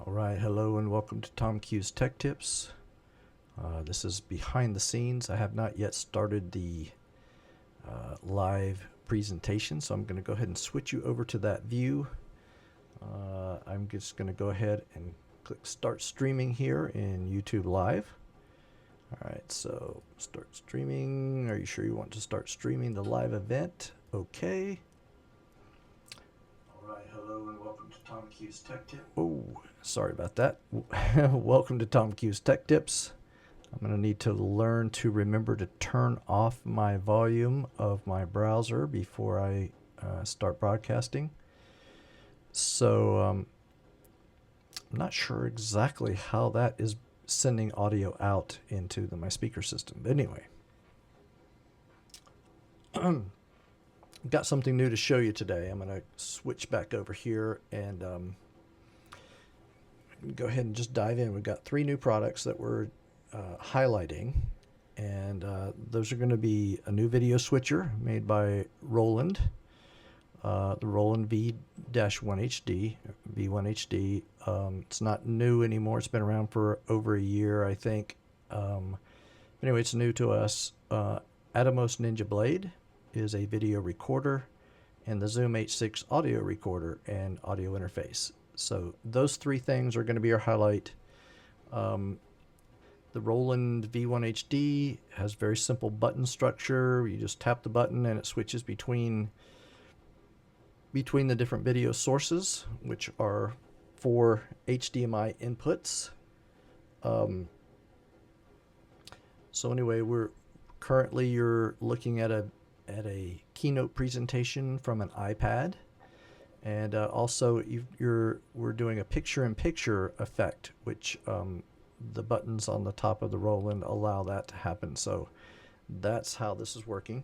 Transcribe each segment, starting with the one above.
Alright, hello and welcome to Tom Q's Tech Tips. This is behind the scenes. I have not yet started the live presentation, so I'm going to go ahead and switch you over to that view. I'm just going to go ahead and click Start Streaming here in YouTube Live. Alright, so start streaming. Are you sure you want to start streaming the live event? Okay. Alright, hello and welcome to Tom Q's Tech Tips. Oh, sorry about that. Welcome to Tom Q's Tech Tips. I'm going to need to learn to remember to turn off my volume of my browser before I start broadcasting. So I'm not sure exactly how that is sending audio out into my speaker system. But anyway, got something new to show you today. I'm going to switch back over here and go ahead and just dive in. We've got 3 new products that we're highlighting, and those are going to be a new video switcher made by Roland, the Roland V-1HD it's not new anymore. It's been around for over a year, I think. Anyway, it's new to us. ATOMOS Ninja Blade is a video recorder, and the Zoom H6 audio recorder and audio interface. So those 3 things are going to be our highlight. The Roland V-1HD has very simple button structure. You just tap the button and it switches between the different video sources, which are 4 HDMI inputs. So anyway, you're looking at a keynote presentation from an iPad, and also we're doing a picture-in-picture effect, which the buttons on the top of the Roland allow that to happen. So that's how this is working.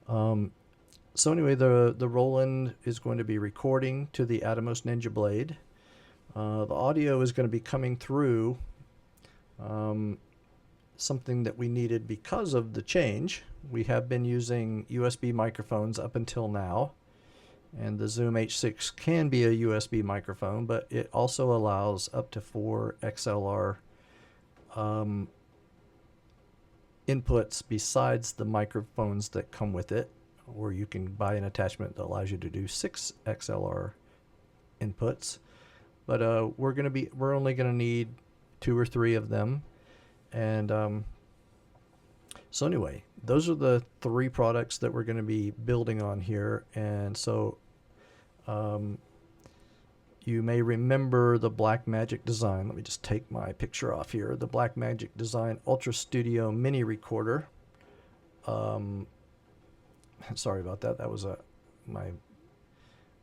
So anyway, the Roland is going to be recording to the ATOMOS Ninja Blade. The audio is going to be coming through something that we needed because of the change. We have been using USB microphones up until now, and the Zoom H6 can be a USB microphone, but it also allows up to 4 XLR inputs besides the microphones that come with it, or you can buy an attachment that allows you to do 6 XLR inputs. But we're only going to need 2 or 3 of them. And so anyway, those are the 3 products that we're going to be building on here. And so you may remember the Blackmagic design. Let me just take my picture off here. The Blackmagic design Ultra Studio mini recorder. Sorry about that. That was my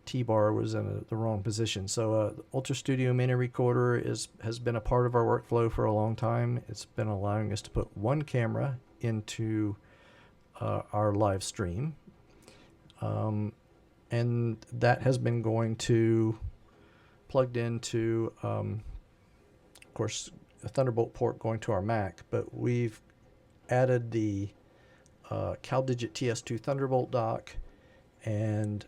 T-bar was in the wrong position. So the Ultra Studio mini recorder has been a part of our workflow for a long time. It's been allowing us to put 1 camera into our live stream, and that has been going to plugged into of course a Thunderbolt port going to our Mac, but we've added the CalDigit TS Thunderbolt dock, and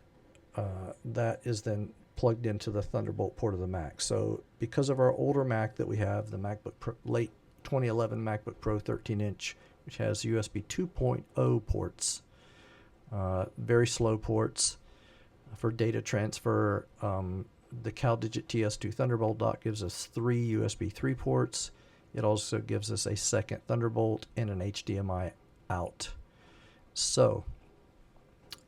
that is then plugged into the Thunderbolt port of the Mac. So because of our older Mac that we have, the MacBook Pro, late 2011 MacBook Pro 13-inch, which has USB 2.0 ports, very slow ports for data transfer. The CalDigit TS Thunderbolt dock gives us 3 USB 3 ports. It also gives us a second Thunderbolt and an HDMI out. So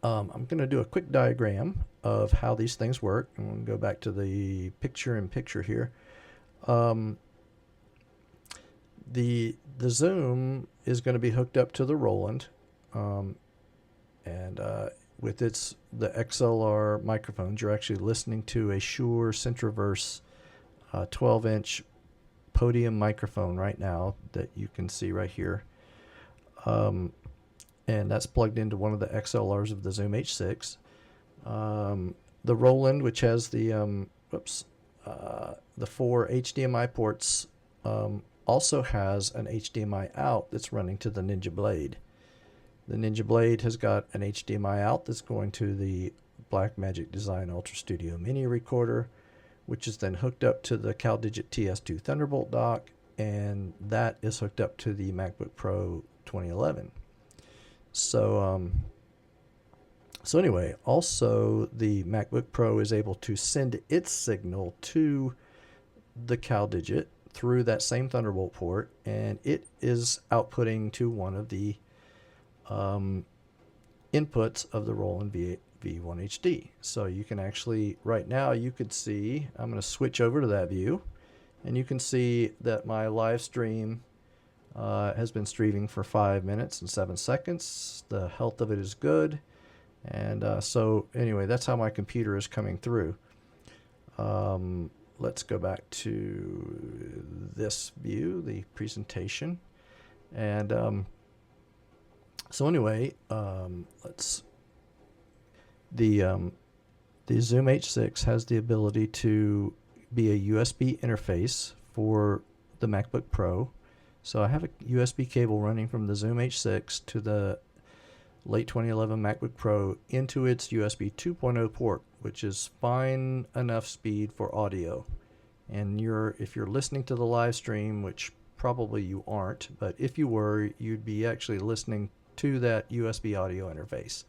I'm going to do a quick diagram of how these things work. I'm going to go back to the picture-in-picture here. The Zoom is going to be hooked up to the Roland, and with the XLR microphones, you're actually listening to a Shure Centroverse 12-inch podium microphone right now that you can see right here. And that's plugged into one of the XLRs of the Zoom H6. The Roland, which has the 4 HDMI ports, also has an HDMI out that's running to the Ninja Blade. The Ninja Blade has got an HDMI out that's going to the Blackmagic Design Ultra Studio mini recorder, which is then hooked up to the CalDigit TS Thunderbolt dock, and that is hooked up to the MacBook Pro 2011. So anyway, also the MacBook Pro is able to send its signal to the CalDigit through that same Thunderbolt port, and it is outputting to one of the inputs of the Roland V-1HD. So you can actually, right now you could see, I'm going to switch over to that view, and you can see that my live stream has been streaming for 5 minutes and 7 seconds. The health of it is good. And so anyway, that's how my computer is coming through. Let's go back to this view, the presentation. And so anyway, the Zoom H6 has the ability to be a USB interface for the MacBook Pro. So I have a USB cable running from the Zoom H6 to the late 2011 MacBook Pro into its USB 2.0 port, which is fine enough speed for audio. And if you're listening to the live stream, which probably you aren't, but if you were, you'd be actually listening to that USB audio interface.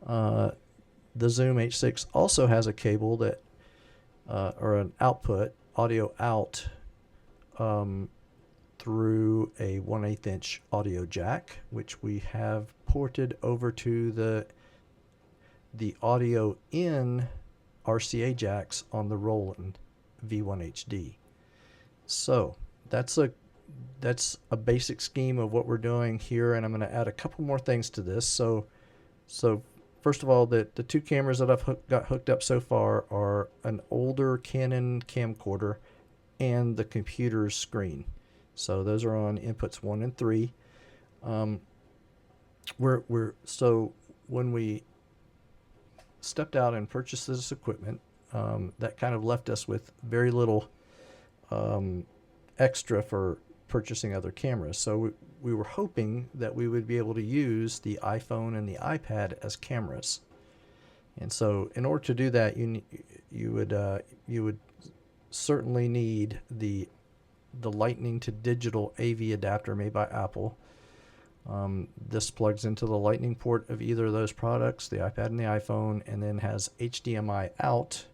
The Zoom H6 also has a cable that, or an output, audio out, through a 1/8 inch audio jack, which we have ported over to the audio in RCA jacks on the Roland V-1HD. So that's a basic scheme of what we're doing here, and I'm going to add a couple more things to this. So first of all, the two cameras that I've got hooked up so far are an older Canon camcorder and the computer's screen. So those are on inputs 1 and 3. So when we stepped out and purchased this equipment, that kind of left us with very little extra for purchasing other cameras. So we were hoping that we would be able to use the iPhone and the iPad as cameras. And so in order to do that, you would certainly need the Lightning to digital AV adapter made by Apple. This plugs into the Lightning port of either of those products, the iPad and the iPhone, and then has HDMI out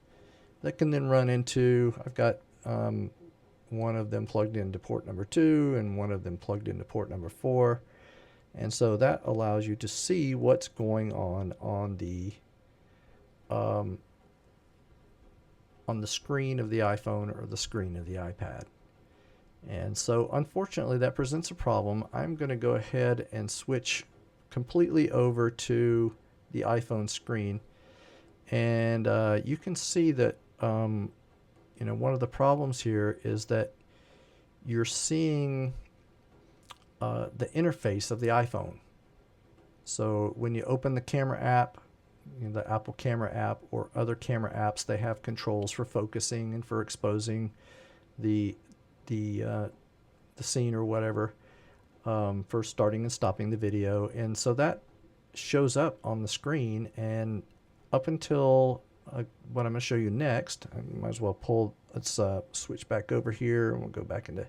that can then run into, I've got one of them plugged into port number 2 and one of them plugged into port number 4. And so that allows you to see what's going on the screen of the iPhone or the screen of the iPad. And so unfortunately that presents a problem. I'm going to go ahead and switch completely over to the iPhone screen, and you can see that one of the problems here is that you're seeing the interface of the iPhone. So when you open the camera app, the Apple camera app or other camera apps, they have controls for focusing and for exposing the scene or whatever, for starting and stopping the video. And so that shows up on the screen, and up until what I'm going to show you next, I might as well let's switch back over here, and we'll go back into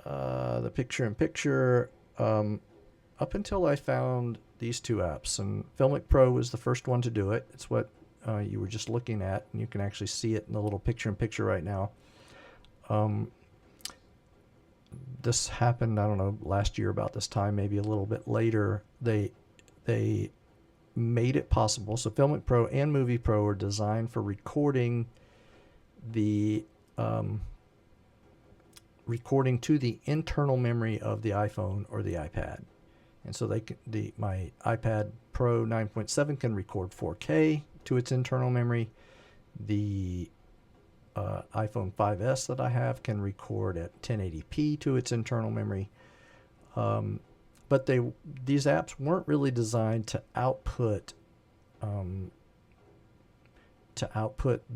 the picture-in-picture. Up until I found these two apps, and FiLMiC Pro was the first one to do it. It's what you were just looking at, and you can actually see it in the little picture-in-picture right now. This happened, I don't know, last year about this time, maybe a little bit later. They made it possible. So FiLMiC Pro and Movie Pro are designed for recording recording to the internal memory of the iPhone or the iPad. And so my iPad Pro 9.7 can record 4K to its internal memory. The iPhone 5S that I have can record at 1080p to its internal memory. But these apps weren't really designed to output the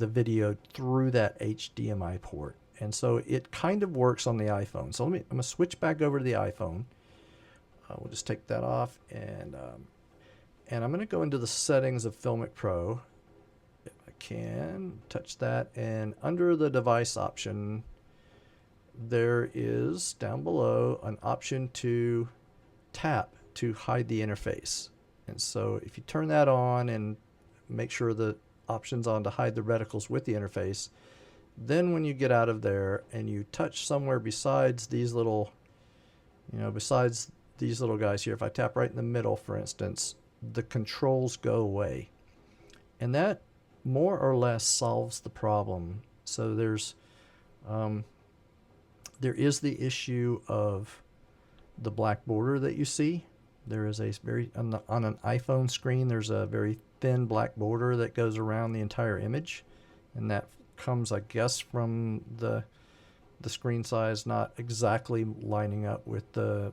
video through that HDMI port. And so it kind of works on the iPhone. So I'm going to switch back over to the iPhone. We'll just take that off, and I'm going to go into the settings of FiLMiC Pro. If I can touch that, and under the device option, there is down below an option to tap to hide the interface. And so if you turn that on and make sure the option's on to hide the reticles with the interface, then when you get out of there and you touch somewhere besides these little, besides these little guys here, if I tap right in the middle, for instance, the controls go away. And that more or less solves the problem. So there is the issue of the black border that you see. There is a very, on an iPhone screen, there's a very thin black border that goes around the entire image. And that comes, I guess, from the screen size not exactly lining up with the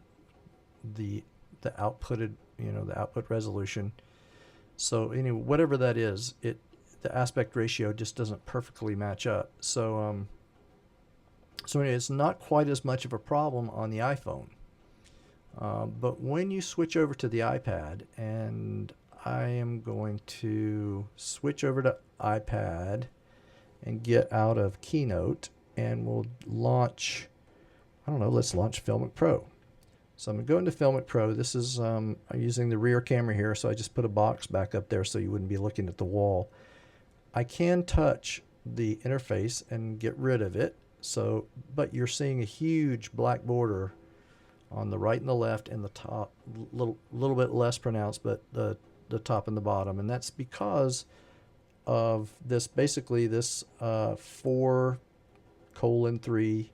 outputted, the output resolution. So anyway, whatever that is, the aspect ratio just doesn't perfectly match up. So anyway, it's not quite as much of a problem on the iPhone. But when you switch over to the iPad, and I am going to switch over to iPad and get out of Keynote, and we'll launch, let's launch FiLMiC Pro. So I'm going to go into FiLMiC Pro. This is, I'm using the rear camera here, so I just put a box back up there so you wouldn't be looking at the wall. I can touch the interface and get rid of it. So, but you're seeing a huge black border on the right and the left, and the top, little bit less pronounced, but the top and the bottom. And that's because of this, basically this 4:3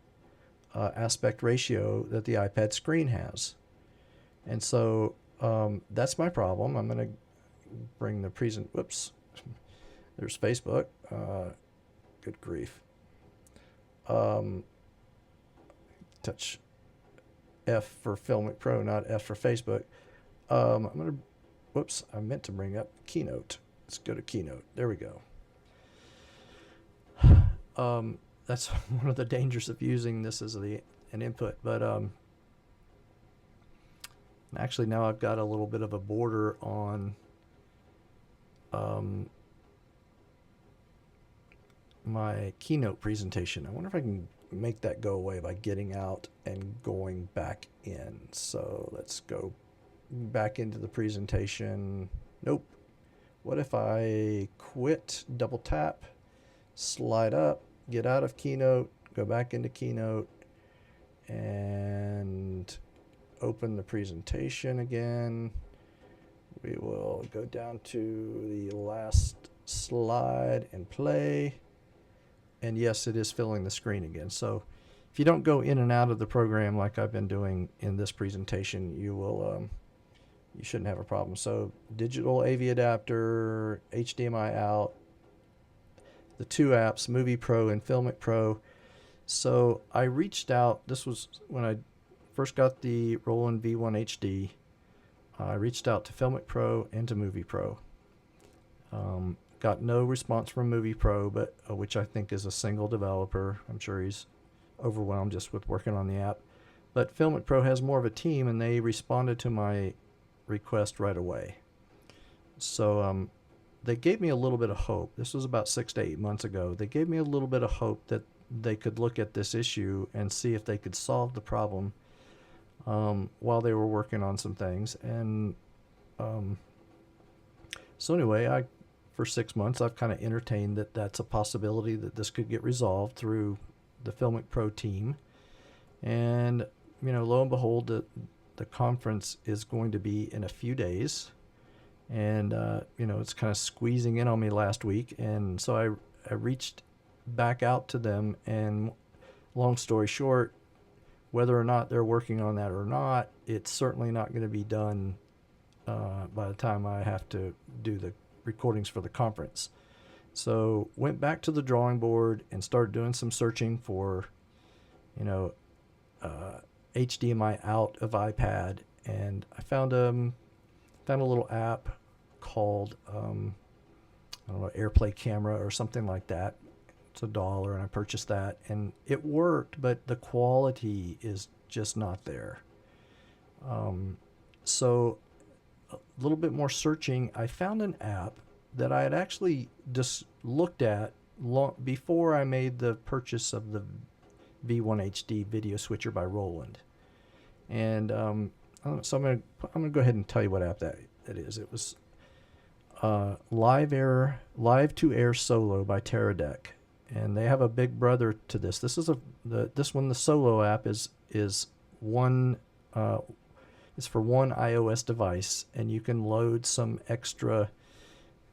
aspect ratio that the iPad screen has. And so that's my problem. I'm going to bring the whoops, there's Facebook. Good grief. Touch F for FiLMiC Pro, not F for Facebook. I'm going to, whoops, I meant to bring up Keynote. Let's go to Keynote. There we go. That's one of the dangers of using this as an input. But actually now I've got a little bit of a border on my Keynote presentation. I wonder if I can make that go away by getting out and going back in. So let's go back into the presentation. Nope. What if I quit, double tap, slide up, get out of Keynote, go back into Keynote, and open the presentation again. We will go down to the last slide and play. And yes, it is filling the screen again. So if you don't go in and out of the program like I've been doing in this presentation, you will you shouldn't have a problem. So digital AV adapter, HDMI out, the two apps, Movie Pro and FiLMiC Pro. So I reached out. This was when I first got the Roland V-1HD. I reached out to FiLMiC Pro and to Movie Pro. Got no response from Movie Pro, but which I think is a single developer. I'm sure he's overwhelmed just with working on the app. But FiLMiC Pro has more of a team, and they responded to my request right away. So they gave me a little bit of hope. This was about 6 to 8 months ago. They gave me a little bit of hope that they could look at this issue and see if they could solve the problem while they were working on some things. And so anyway, for 6 months, I've kind of entertained that that's a possibility that this could get resolved through the FiLMiC Pro team. And, lo and behold, the conference is going to be in a few days. And, it's kind of squeezing in on me last week. And so I reached back out to them. And long story short, whether or not they're working on that or not, it's certainly not going to be done by the time I have to do the recordings for the conference. So went back to the drawing board and started doing some searching for, HDMI out of iPad, and I found a little app called AirPlay Camera or something like that. It's $1, and I purchased that, and it worked, but the quality is just not there. So a little bit more searching, I found an app that I had actually just looked at long before I made the purchase of the V-1HD Video Switcher by Roland. And so I'm gonna go ahead and tell you what app that is. It was Live to Air Solo by Teradek, and they have a big brother to this. This is this one, the Solo app, is one it's for one iOS device, and you can load some extra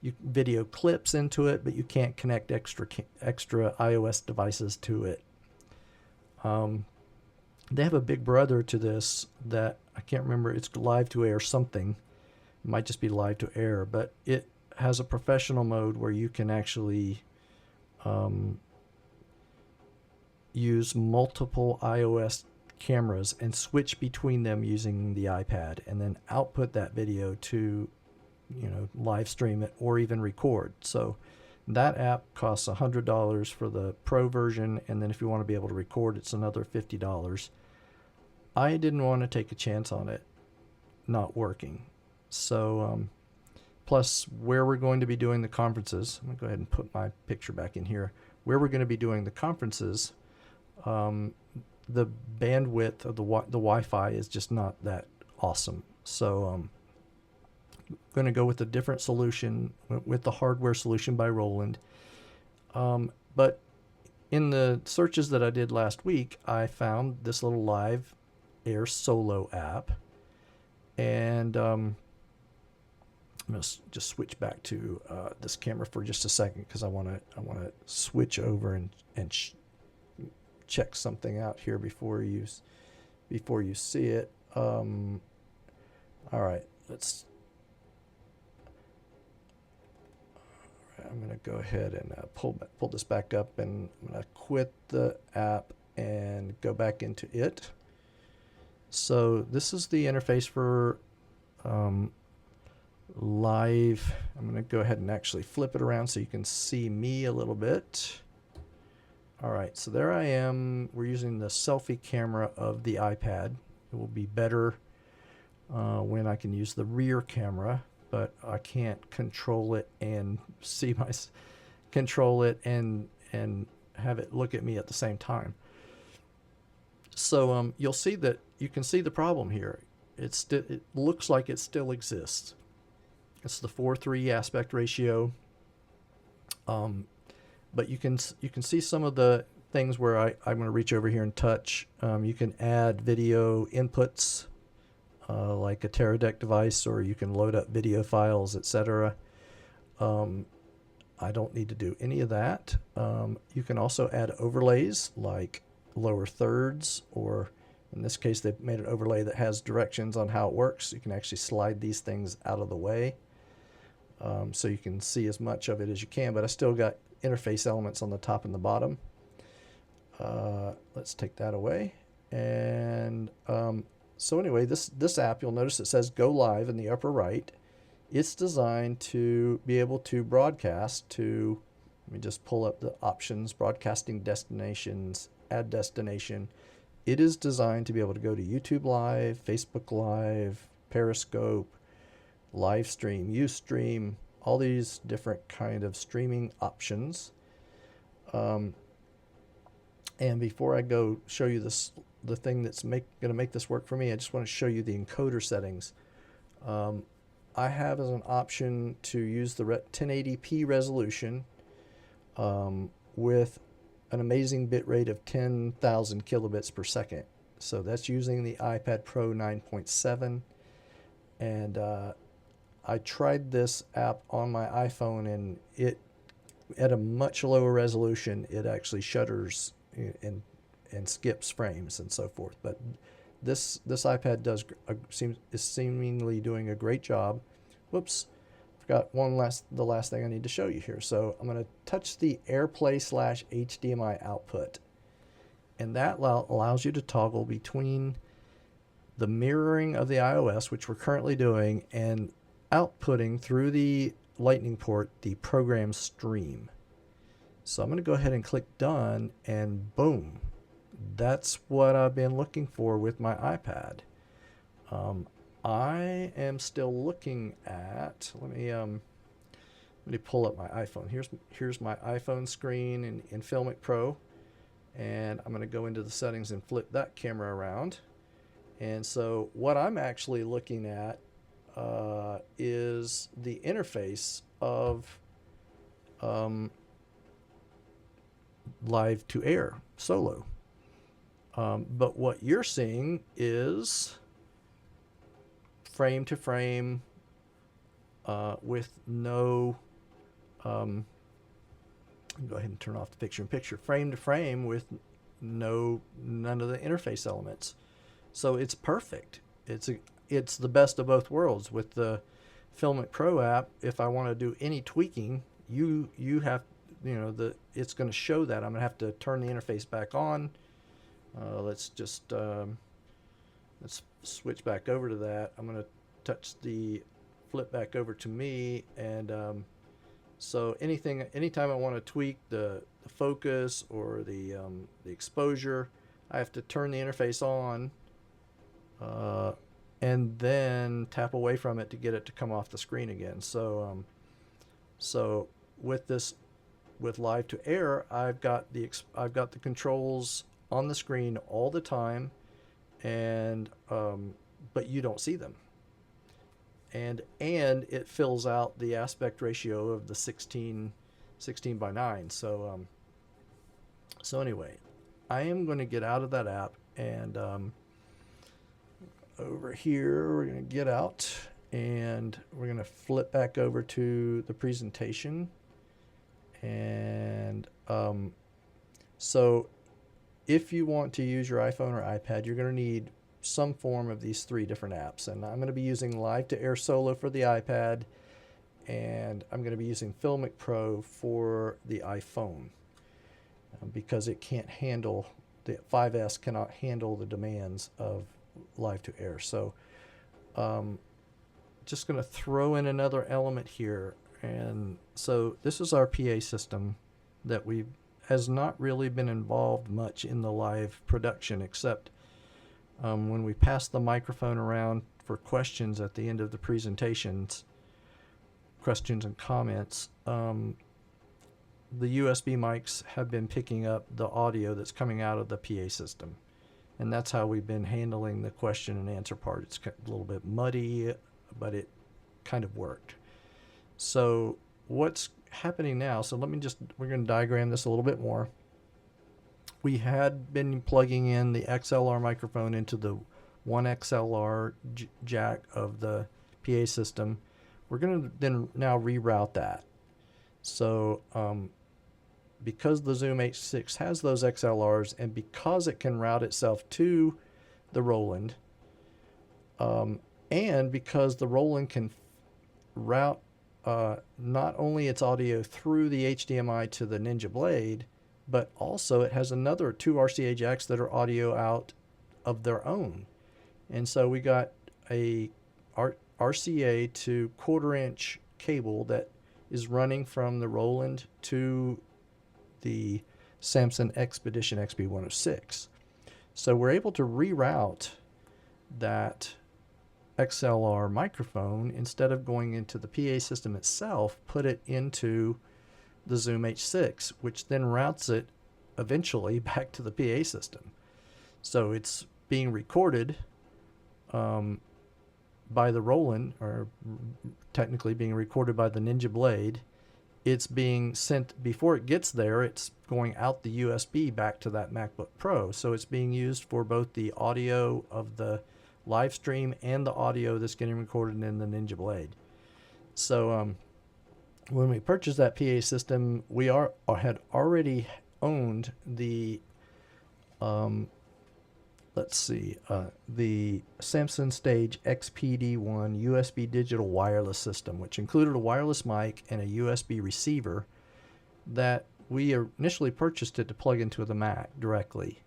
video clips into it, but you can't connect extra iOS devices to it. They have a big brother to this that I can't remember. It's Live to Air something. It might just be Live to Air, but it has a professional mode where you can actually use multiple iOS cameras and switch between them using the iPad, and then output that video to, live stream it or even record. So that app costs $100 for the Pro version, and then if you want to be able to record, it's another $50. I didn't want to take a chance on it not working. So, plus where we're going to be doing the conferences, I'm going to go ahead and put my picture back in here. Where we're going to be doing the conferences, the bandwidth of the Wi-Fi is just not that awesome. So, I'm going to go with a different solution, with the hardware solution by Roland. But in the searches that I did last week, I found this little Live Air Solo app, and I'm going to just switch back to this camera for just a second, because I want to switch over and check something out here before you see it. All right, I'm going to go ahead and pull this back up, and I'm going to quit the app and go back into it. So this is the interface for Live. I'm going to go ahead and actually flip it around so you can see me a little bit. All right, so there I am. We're using the selfie camera of the iPad. It will be better when I can use the rear camera, but I can't control it and control it and have it look at me at the same time. So you'll see that you can see the problem here. It looks like it still exists. It's the 4:3 aspect ratio. But you can see some of the things where I'm going to reach over here and touch. You can add video inputs, like a Teradek device, or you can load up video files, etc. I don't need to do any of that. You can also add overlays like lower thirds, or in this case they've made an overlay that has directions on how it works. You can actually slide these things out of the way, so you can see as much of it as you can, but I still got interface elements on the top and the bottom. Let's take that away. And so anyway, this app, you'll notice it says Go Live in the upper right. It's designed to be able to broadcast to, let me just pull up the options, broadcasting destinations, add destination. It is designed to be able to go to YouTube Live, Facebook Live, Periscope, live stream, Ustream, all these different kind of streaming options. And before I go show you the thing that's going to make this work for me, I just want to show you the encoder settings. I have as an option to use the 1080p resolution with an amazing bit rate of 10,000 kilobits per second. So that's using the iPad Pro 9.7, and I tried this app on my iPhone, and it, at a much lower resolution, it actually shudders and skips frames and so forth. But this iPad is seemingly doing a great job. Whoops, forgot the last thing I need to show you here. So I'm going to touch the AirPlay/HDMI output, and that allows you to toggle between the mirroring of the iOS, which we're currently doing, and outputting through the Lightning port the program stream. So I'm going to go ahead and click done, and boom, that's what I've been looking for with my iPad. I am still looking at, let me let me pull up my iPhone. Here's my iPhone screen in FiLMiC Pro, and I'm going to go into the settings and flip that camera around. And so what I'm actually looking at is the interface of live to air solo. But what you're seeing is frame to frame with no go ahead and turn off the picture-in-picture, frame to frame with none of the interface elements. So it's perfect. It's the best of both worlds. With the FiLMiC Pro app, if I want to do any tweaking, you have, it's going to show that. I'm going to have to turn the interface back on. Let's just let's switch back over to that. I'm going to flip back over to me, and so anytime I want to tweak the focus or the exposure, I have to turn the interface on and then tap away from it to get it to come off the screen again. So so with live to air, I've got the controls on the screen all the time, and but you don't see them. And it fills out the aspect ratio of the 16 by 9. So so anyway, I am going to get out of that app, and over here we're going to get out, and we're going to flip back over to the presentation. And so if you want to use your iPhone or iPad, you're going to need some form of these 3 different apps, and I'm going to be using Live to Air Solo for the iPad, and I'm going to be using FiLMiC Pro for the iPhone because it can't handle, the 5S cannot handle the demands of Live to Air. So just going to throw in another element here, and so this is our PA system that has not really been involved much in the live production, except when we pass the microphone around for questions at the end of the presentations, questions and comments, the USB mics have been picking up the audio that's coming out of the PA system. And that's how we've been handling the question and answer part. It's a little bit muddy, but it kind of worked. So what's happening now, so we're going to diagram this a little bit more. We had been plugging in the XLR microphone into the 1XLR jack of the PA system. We're going to then now reroute that. So because the Zoom H6 has those XLRs, and because it can route itself to the Roland, and because the Roland can route not only its audio through the HDMI to the Ninja Blade, but also it has another 2 RCA jacks that are audio out of their own. And so we got a RCA to 1/4-inch cable that is running from the Roland to the Samson Expedition XP106. So we're able to reroute that XLR microphone, instead of going into the PA system itself, put it into the Zoom H6, which then routes it eventually back to the PA system. So it's being recorded by the Roland, or technically being recorded by the Ninja Blade. It's being sent, before it gets there, it's going out the USB back to that MacBook Pro. So it's being used for both the audio of the live stream and the audio that's getting recorded in the Ninja Blade. So when we purchased that PA system, we had already owned the the Samson Stage XPD1 USB digital wireless system, which included a wireless mic and a USB receiver that we initially purchased it to plug into the Mac directly.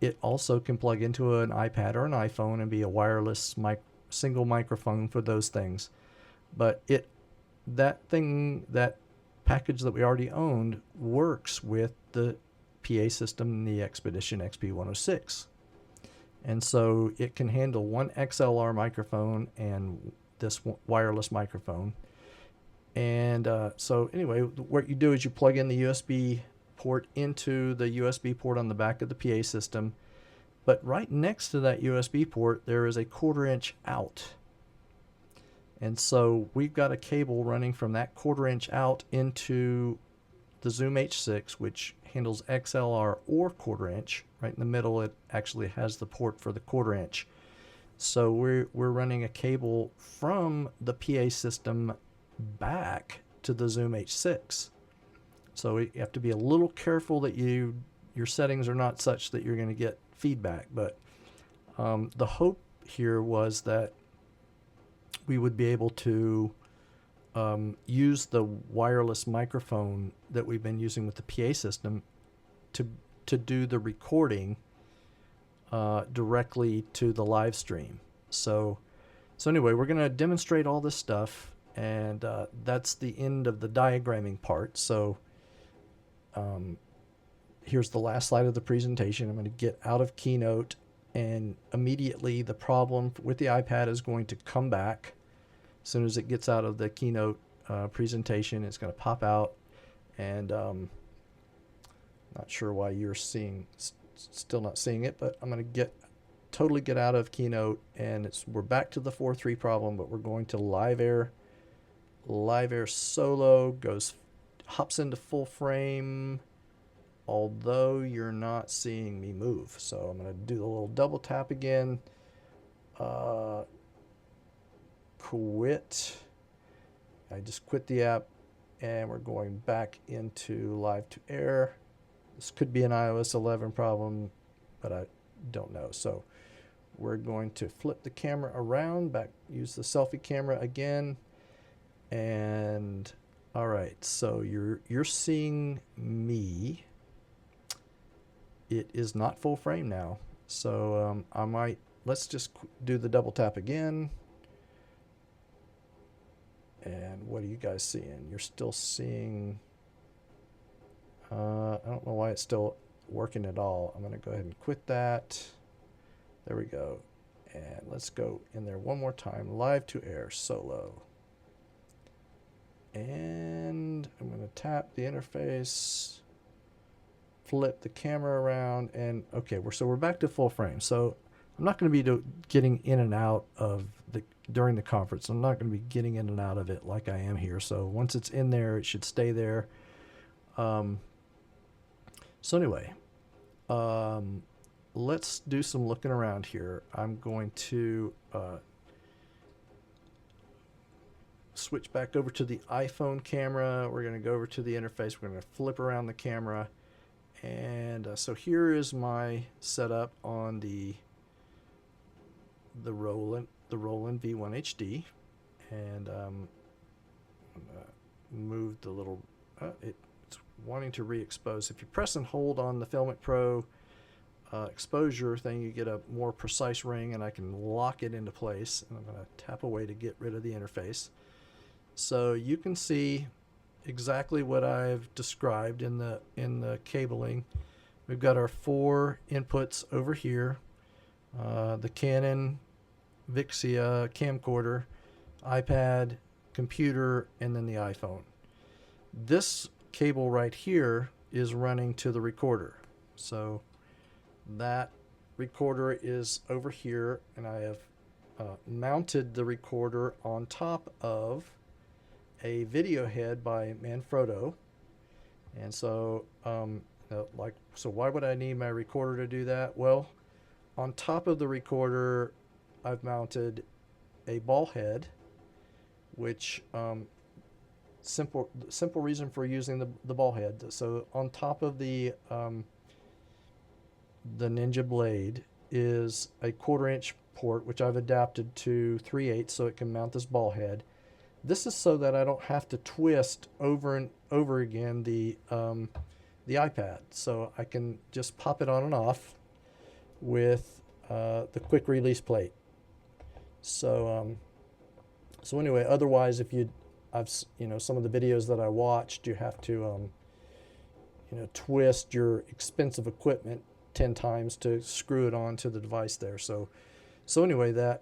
It also can plug into an iPad or an iPhone and be a wireless single microphone for those things. But that package that we already owned works with the PA system, the Expedition XP106. And so it can handle one XLR microphone and this wireless microphone. And so anyway, what you do is you plug in the USB port into the USB port on the back of the PA system. But right next to that USB port, there is a 1/4 inch out. And so we've got a cable running from that 1/4 inch out into the Zoom H6, which handles XLR or 1/4 inch. Right in the middle, it actually has the port for the 1/4 inch. So we're running a cable from the PA system back to the Zoom H6. So you have to be a little careful that your settings are not such that you're going to get feedback. But the hope here was that we would be able to use the wireless microphone that we've been using with the PA system to do the recording directly to the live stream. So anyway, we're going to demonstrate all this stuff, and that's the end of the diagramming part. So here's the last slide of the presentation. I'm going to get out of Keynote, and immediately the problem with the iPad is going to come back. As soon as it gets out of the Keynote presentation, it's going to pop out, and not sure why you're still not seeing it, but I'm going to totally get out of Keynote, and we're back to the 4.3 problem, but we're going to Live Air Solo, hops into full frame, although you're not seeing me move. So I'm going to do the little double tap again, quit. I just quit the app, and we're going back into Live to Air. This could be an iOS 11 problem, but I don't know. So we're going to flip the camera around, use the selfie camera again. And all right, so you're seeing me. It is not full frame now. So let's just do the double tap again. And what are you guys seeing? You're still seeing, I don't know why it's still working at all. I'm going to go ahead and quit that. There we go. And let's go in there one more time. Live to Air Solo. And I'm going to tap the interface, flip the camera around, and okay, we're back to full frame. So I'm not going to be getting in and out of during the conference. I'm not going to be getting in and out of it like I am here. So once it's in there, it should stay there. So anyway, let's do some looking around here. I'm going to switch back over to the iPhone camera. We're going to go over to the interface. We're going to flip around the camera. And so here is my setup on the Roland V-1HD. And I'm going to move the little, it's wanting to re-expose. If you press and hold on the FiLMiC Pro exposure thing, you get a more precise ring, and I can lock it into place. And I'm going to tap away to get rid of the interface. So you can see exactly what I've described in the cabling. We've got our 4 inputs over here, the Canon Vixia camcorder, iPad, computer, and then the iPhone. This cable right here is running to the recorder. So that recorder is over here, and I have mounted the recorder on top of a video head by Manfrotto. And so so why would I need my recorder to do that? Well, on top of the recorder, I've mounted a ball head, which simple reason for using the ball head. So on top of the Ninja Blade is a 1/4 inch port, which I've adapted to 3/8 so it can mount this ball head. This is so that I don't have to twist over and over again the iPad. So I can just pop it on and off with the quick release plate. So anyway, otherwise, if some of the videos that I watched, you have to twist your expensive equipment 10 times to screw it onto the device there. So anyway, that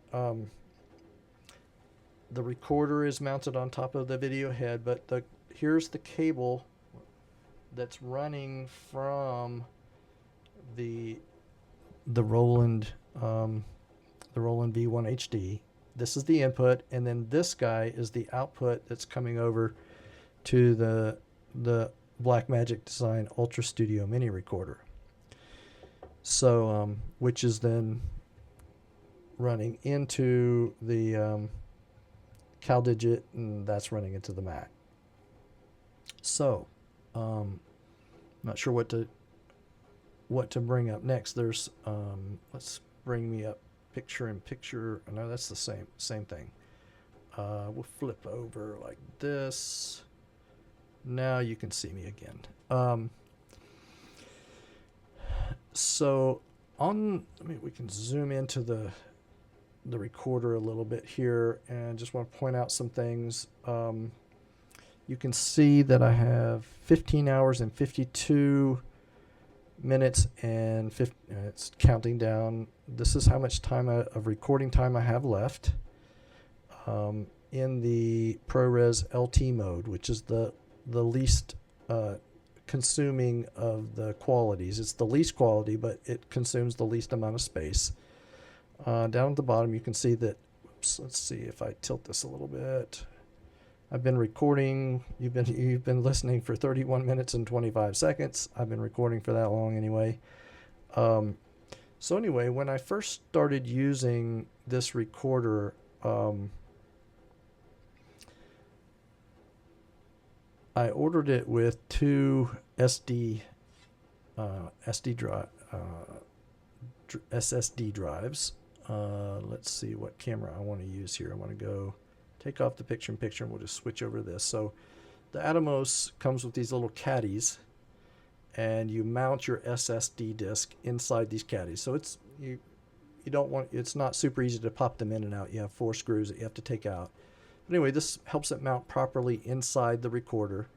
the recorder is mounted on top of the video head, but here's the cable that's running from the Roland V-1HD. This is the input, and then this guy is the output that's coming over to the Blackmagic Design Ultra Studio Mini Recorder. So, which is then running into the CalDigit, and that's running into the Mac. So, not sure what to bring up next. There's let's bring me up picture in picture. No, that's the same thing. We'll flip over like this. Now you can see me again. So we can zoom into the recorder a little bit here, and just want to point out some things. You can see that I have 15 hours and 52 minutes and it's counting down. This is how much time of recording time I have left in the ProRes LT mode, which is the least consuming of the qualities. It's the least quality, but it consumes the least amount of space. Down at the bottom, you can see that. Oops, let's see if I tilt this a little bit. I've been recording. You've been listening for 31 minutes and 25 seconds. I've been recording for that long anyway. So anyway, when I first started using this recorder, I ordered it with two SSD drives. Let's see what camera I want to use here. I want to go take off the picture-in-picture, and we'll just switch over to this. So the ATOMOS comes with these little caddies, and you mount your SSD disk inside these caddies. So it's it's not super easy to pop them in and out. You have 4 screws that you have to take out. But anyway, this helps it mount properly inside the recorder.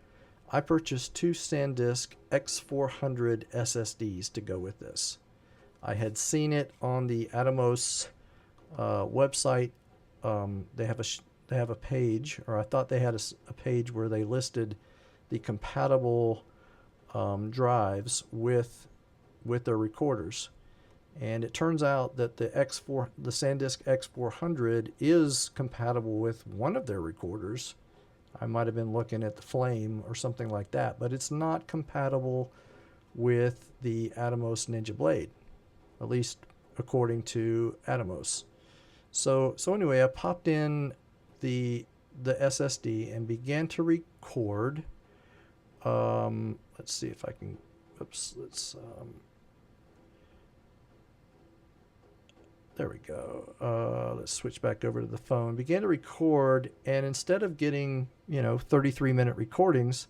I purchased 2 SanDisk X400 SSDs to go with this. I had seen it on the ATOMOS website. They have a page, or I thought they had a page where they listed the compatible drives with their recorders. And it turns out that the SanDisk X400 is compatible with one of their recorders. I might have been looking at the Flame or something like that, but it's not compatible with the ATOMOS Ninja Blade, at least according to ATOMOS. So anyway, I popped in the SSD and began to record. Let's see if I can. Oops. There we go. Let's switch back over to the phone. Began to record, and instead of getting 33-minute recordings,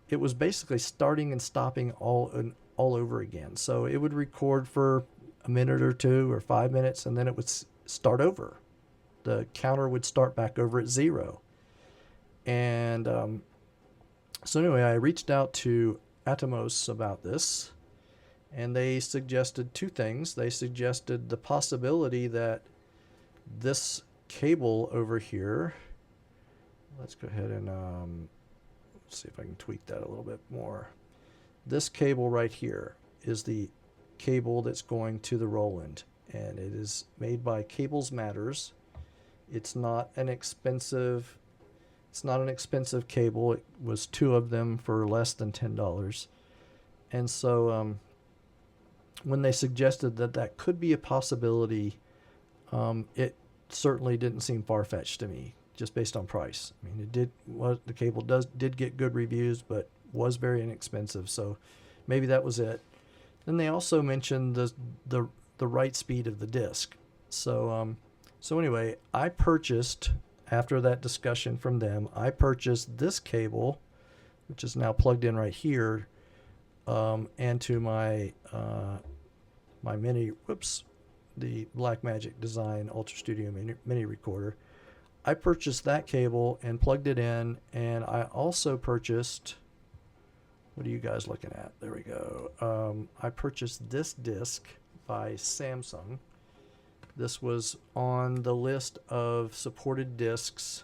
it was basically starting and stopping all over again. So it would record for a minute or 2 or 5 minutes, and then it would start over. The counter would start back over at 0. And so anyway, I reached out to ATOMOS about this, and they suggested 2 things. They suggested the possibility that this cable over here, let's go ahead and see if I can tweak that a little bit more. This cable right here is the cable that's going to the Roland, and it is made by Cables Matters. It's not an expensive cable. It was 2 of them for less than $10. And so when they suggested that could be a possibility, it certainly didn't seem far-fetched to me, just based on price. I mean, the cable did get good reviews, but was very inexpensive, so maybe that was it. Then they also mentioned the write speed of the disk. So anyway, I purchased, after that discussion from them, I purchased this cable, which is now plugged in right here, and to my the Blackmagic Design Ultra Studio Mini Recorder. I purchased that cable and plugged it in, and I also purchased, what are you guys looking at? There we go. I purchased this disc by Samsung, This was on the list of supported disks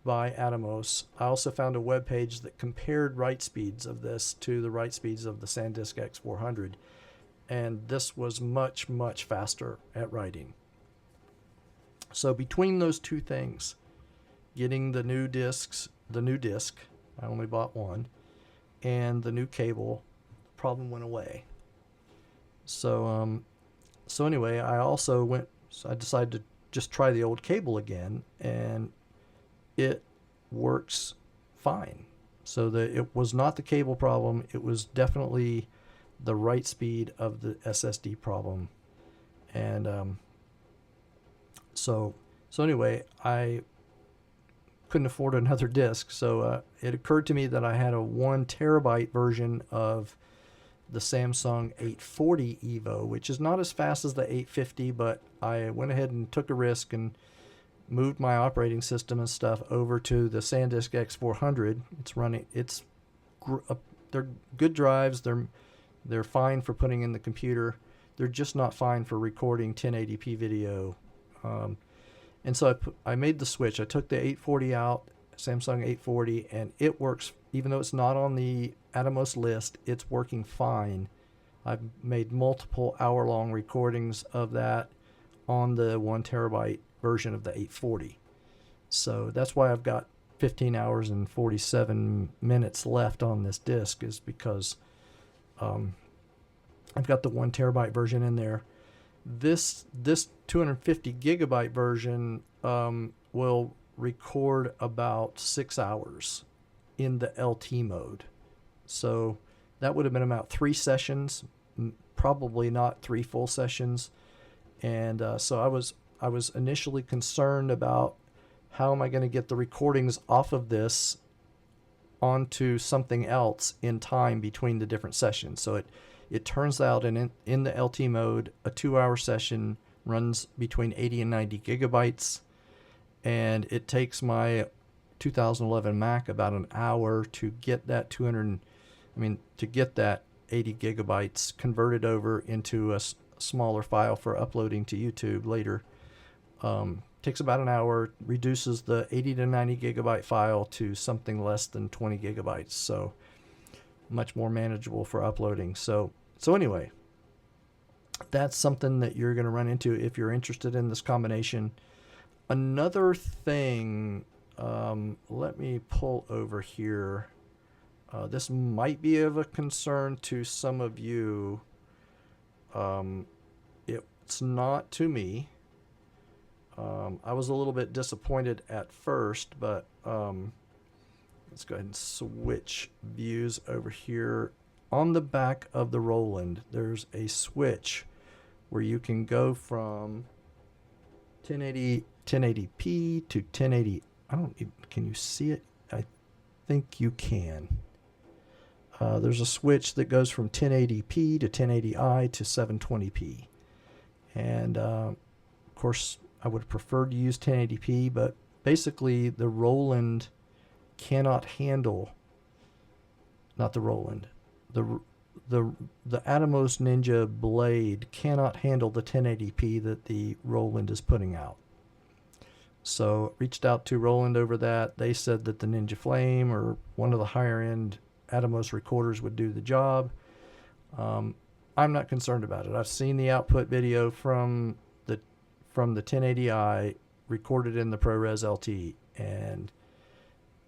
by ATOMOS. I also found a web page that compared write speeds of this to the write speeds of the SanDisk X400, and this was much, much faster at writing. So between those two things, getting the new disk, I only bought one, and the new cable, the problem went away. So anyway, I decided to just try the old cable again, and it works fine. So it was not the cable problem, it was definitely the write speed of the SSD problem. And so anyway, I couldn't afford another disk, so it occurred to me that I had a 1 terabyte version of the Samsung 840 EVO, which is not as fast as the 850, but I went ahead and took a risk and moved my operating system and stuff over to the SanDisk X400. It's running. They're good drives. They're fine for putting in the computer. They're just not fine for recording 1080p video. And so I made the switch. I took the 840 out, Samsung 840, and it works. Even though it's not on the ATOMOS list, it's working fine. I've made multiple hour-long recordings of that on the 1 terabyte version of the 840. So that's why I've got 15 hours and 47 minutes left on this disk, is because I've got the 1 terabyte version in there. This 250 gigabyte version will record about 6 hours in the LT mode. So that would have been about 3 sessions, probably not 3 full sessions. And so I was initially concerned about how am I going to get the recordings off of this onto something else in time between the different sessions. So it turns out in the LT mode, a 2-hour session runs between 80 and 90 gigabytes, and it takes my 2011 Mac about an hour to get that to get that 80 gigabytes converted over into a smaller file for uploading to YouTube later. Takes about an hour, reduces the 80 to 90 gigabyte file to something less than 20 gigabytes, so much more manageable for uploading. So anyway, that's something that you're going to run into if you're interested in this combination. Another thing, let me pull over here. This might be of a concern to some of you. It's not to me. I was a little bit disappointed at first, but let's go ahead and switch views over here. On the back of the Roland, there's a switch where you can go from 1080p to 1080. Can you see it? I think you can. There's a switch that goes from 1080p to 1080i to 720p. And of course, I would prefer to use 1080p, but basically the Roland cannot handle, not the Roland, the ATOMOS Ninja Blade cannot handle the 1080p that the Roland is putting out. So reached out to Roland over that. They said that the Ninja Flame or one of the higher end ATOMOS recorders would do the job. I'm not concerned about it. I've seen the output video from the 1080i recorded in the ProRes LT, and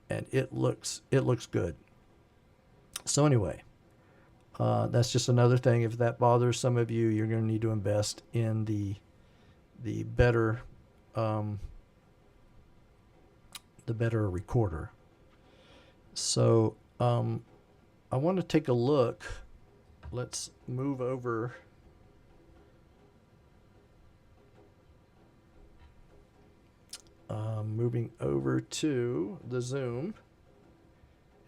it looks good. So anyway, that's just another thing. If that bothers some of you, you're going to need to invest in the better recorder. So I want to take a look. Let's move over. Moving over to the Zoom,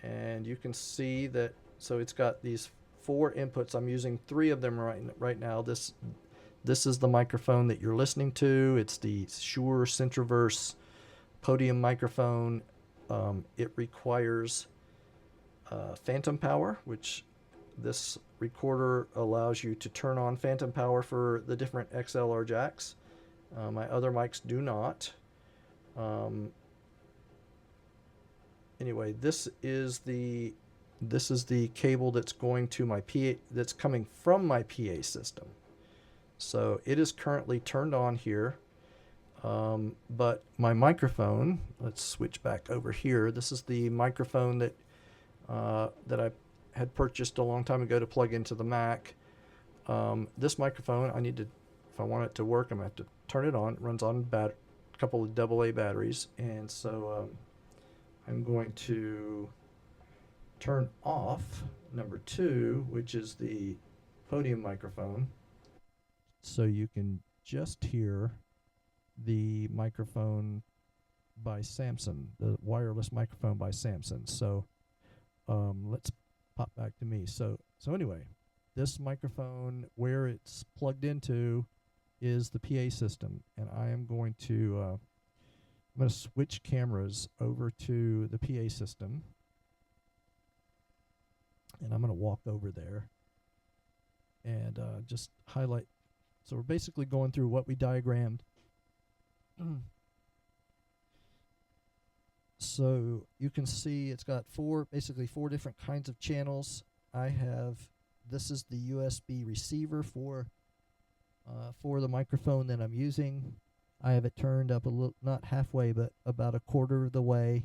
and you can see that. So it's got these 4 inputs. I'm using 3 of them right now. This is the microphone that you're listening to. It's the Shure Centroverse podium microphone. It requires phantom power, which this recorder allows you to turn on phantom power for the different XLR jacks. My other mics do not. Anyway, this is the cable that's going to my PA, that's coming from my PA system. So it is currently turned on here, but my microphone, let's switch back over here. This is the microphone that that I had purchased a long time ago to plug into the Mac. This microphone, I need to, if I want it to work, I'm going to have to turn it on. It runs on a couple of AA batteries, and so I'm going to turn off number 2, which is the podium microphone, so you can just hear the microphone by Samson, the wireless microphone by Samson. So let's pop back to me. So anyway, this microphone, where it's plugged into, is the PA system, and I am going to switch cameras over to the PA system, and I'm going to walk over there and just highlight. So we're basically going through what we diagrammed. So you can see it's got basically four different kinds of channels. This is the USB receiver for the microphone that I'm using. I have it turned up a little, not halfway, but about a quarter of the way.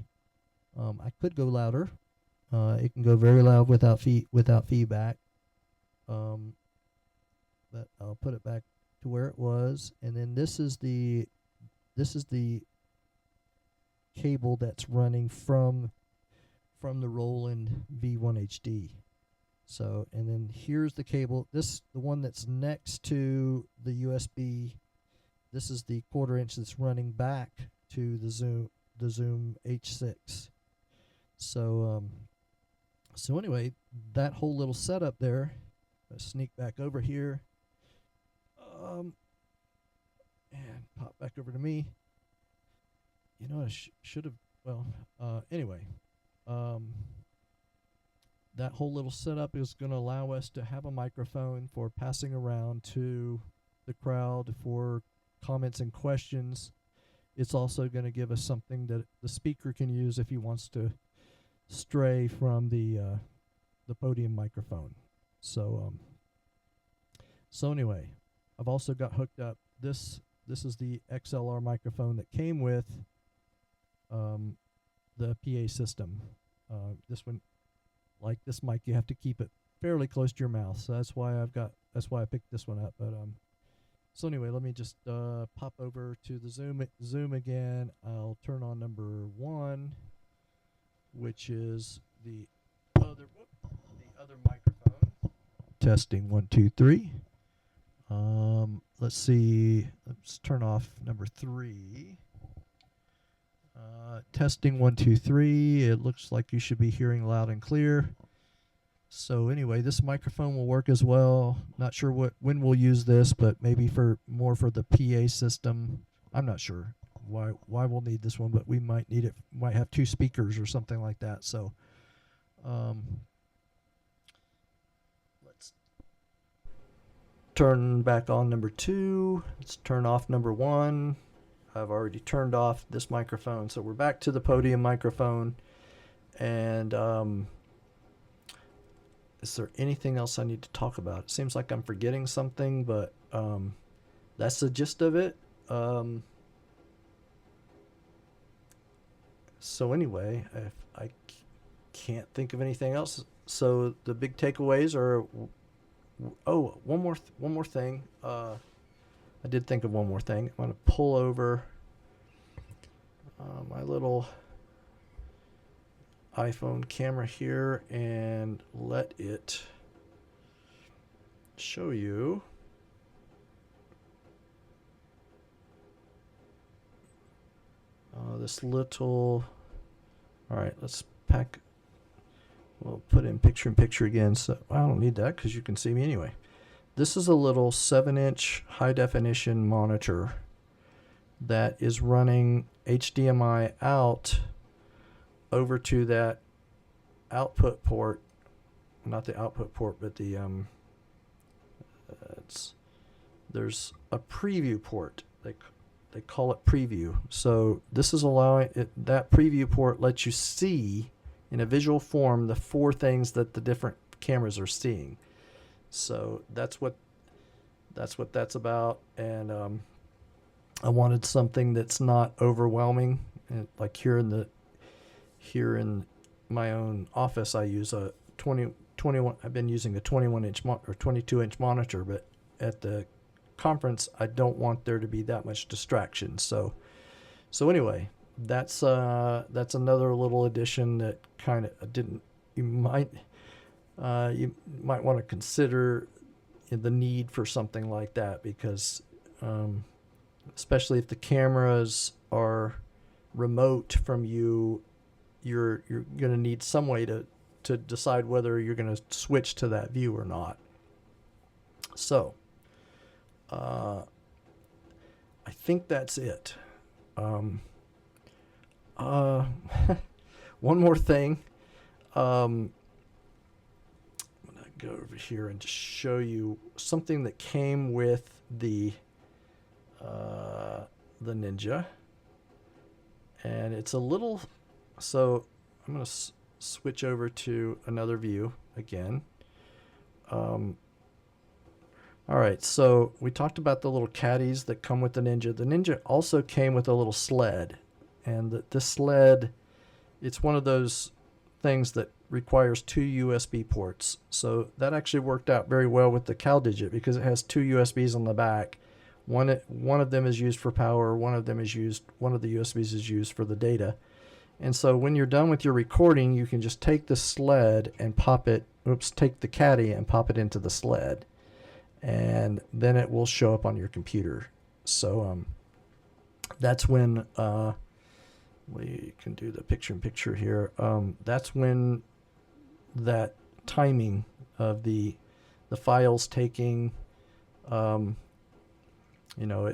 I could go louder. It can go very loud without feedback. But I'll put it back to where it was, and then this is the cable that's running from the Roland V-1HD. So, and then here's the cable. The one that's next to the USB. This is the 1/4 inch that's running back to the Zoom H6. So anyway, that whole little setup there. Let's sneak back over here. And pop back over to me. You know, I should have. Well, anyway, that whole little setup is going to allow us to have a microphone for passing around to the crowd for comments and questions. It's also going to give us something that the speaker can use if he wants to stray from the podium microphone. So anyway, I've also got hooked up. This is the XLR microphone that came with the PA system. This one, like this mic, you have to keep it fairly close to your mouth. So that's why I picked this one up. But so anyway, let me just pop over to the Zoom again. I'll turn on number 1, which is the other microphone. Testing 1 2 3. Let's see. Let's turn off number 3. Testing 1 2 3. It looks like you should be hearing loud and clear. So anyway, this microphone will work as well. Not sure when we'll use this, but maybe more for the PA system. I'm not sure why we'll need this one, but we might need it. Might have 2 speakers or something like that. So let's turn back on number 2. Let's turn off number 1. I've already turned off this microphone, so we're back to the podium microphone. And is there anything else I need to talk about? It seems like I'm forgetting something, but that's the gist of it. So anyway, if I can't think of anything else. So the big takeaways are, one more thing. I did think of one more thing. I'm going to pull over my little iPhone camera here and let it show you this little. All right, let's we'll put in picture again. So I don't need that because you can see me anyway. This is a little 7-inch high definition monitor that is running HDMI out over to that output port. Not the output port, but the there's a preview port. they call it preview. So this is allowing it, that preview port lets you see in a visual form the 4 things that the different cameras are seeing. So that's what that's about. And I wanted something that's not overwhelming. And like here in my own office, I use a 21. I've been using a 21-inch or 22-inch monitor, but at the conference, I don't want there to be that much distraction. So anyway, that's another little addition that kind of didn't. You might want to consider the need for something like that, because especially if the cameras are remote from you, you're going to need some way to decide whether you're going to switch to that view or not. So I think that's it. One more thing. I'm going to go over here and just show you something that came with the Ninja. And it's a little, so I'm going to switch over to another view again. All right, so we talked about the little caddies that come with the Ninja. The Ninja also came with a little sled, and this sled, it's one of those things that requires 2 USB ports. So that actually worked out very well with the CalDigit, because it has 2 USBs on the back. One of them is used for power, one of the USBs is used for the data. And so when you're done with your recording, you can just take the sled and take the caddy and pop it into the sled. And then it will show up on your computer. So that's when we can do the picture-in-picture here. That's when that timing of the files taking, it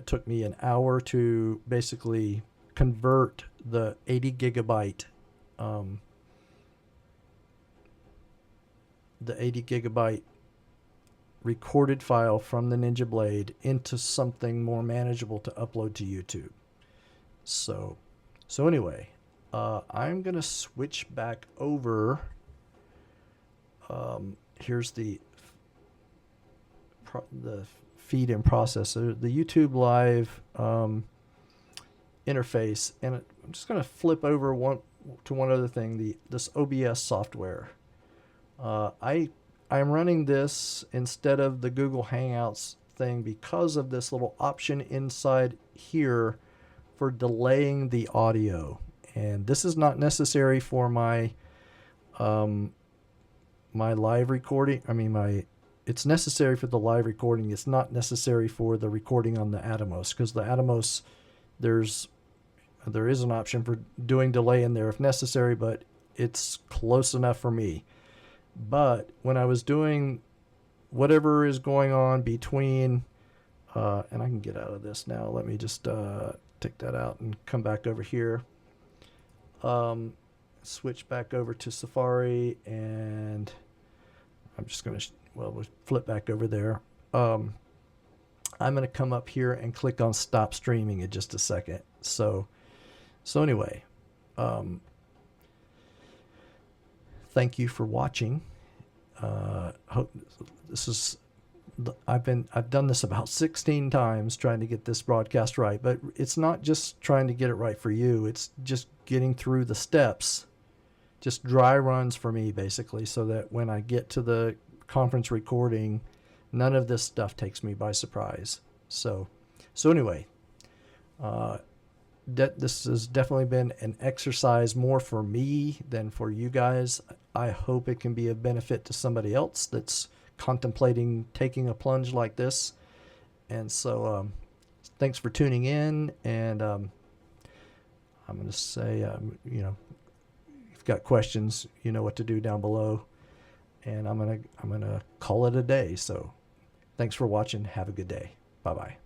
took me an hour to basically convert the 80 gigabyte recorded file from the Ninja Blade into something more manageable to upload to YouTube. So anyway, I'm gonna switch back over. Here's the feed and processor, the YouTube Live interface, and I'm just gonna flip over to one other thing. This OBS software. I'm running this instead of the Google Hangouts thing because of this little option inside here for delaying the audio. And this is not necessary for my my live recording. It's necessary for the live recording. It's not necessary for the recording on the ATOMOS, because the ATOMOS, there is an option for doing delay in there if necessary, but it's close enough for me. But when I was doing whatever is going on between, and I can get out of this now. Let me just take that out and come back over here. Switch back over to Safari, and I'm just going to, we'll flip back over there. I'm going to come up here and click on Stop Streaming in just a second. So anyway, thank you for watching. Hope this is. I've done this about 16 times trying to get this broadcast right, but it's not just trying to get it right for you. It's just getting through the steps, just dry runs for me basically, so that when I get to the conference recording, none of this stuff takes me by surprise. So anyway, this has definitely been an exercise more for me than for you guys. I hope it can be of benefit to somebody else that's contemplating taking a plunge like this. And so thanks for tuning in, and I'm going to say, if you've got questions, you know what to do down below, and I'm going to call it a day. So thanks for watching. Have a good day. Bye-bye.